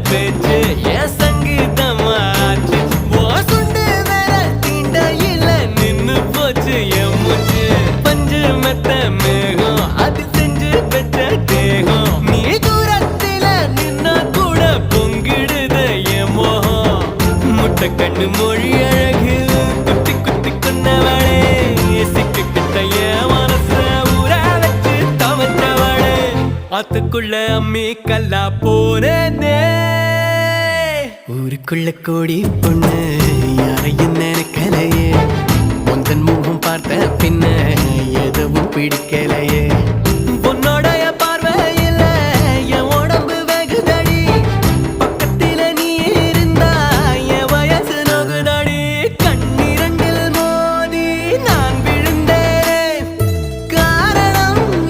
பேச்சு என் சங்கீதமாச்சு சுண்டு வேற தீண்டையில நின்னு போச்சு என் மூச்சு பஞ்சு மெத்த மேகம் அது செஞ்சு பெற்ற தேகம் நீ தூரத்தில நின்னா கூட பொங்கிடுது என் மோகம் முட்டை கண்ணு மொழி அழகு குத்தி குத்தி கொன்னவளே சிக்கிட்ட என் மனச ஊரா வச்சு தவச்சவளே ஆத்துக்குள்ள அம்மி கல்லா போனே ஊருக்குள்ள கோடி பொண்ணு யாரையும் நினைக்கலையே உந்தன் முகம் பார்த்த பின்ன எதுவும் பிடிக்கலையே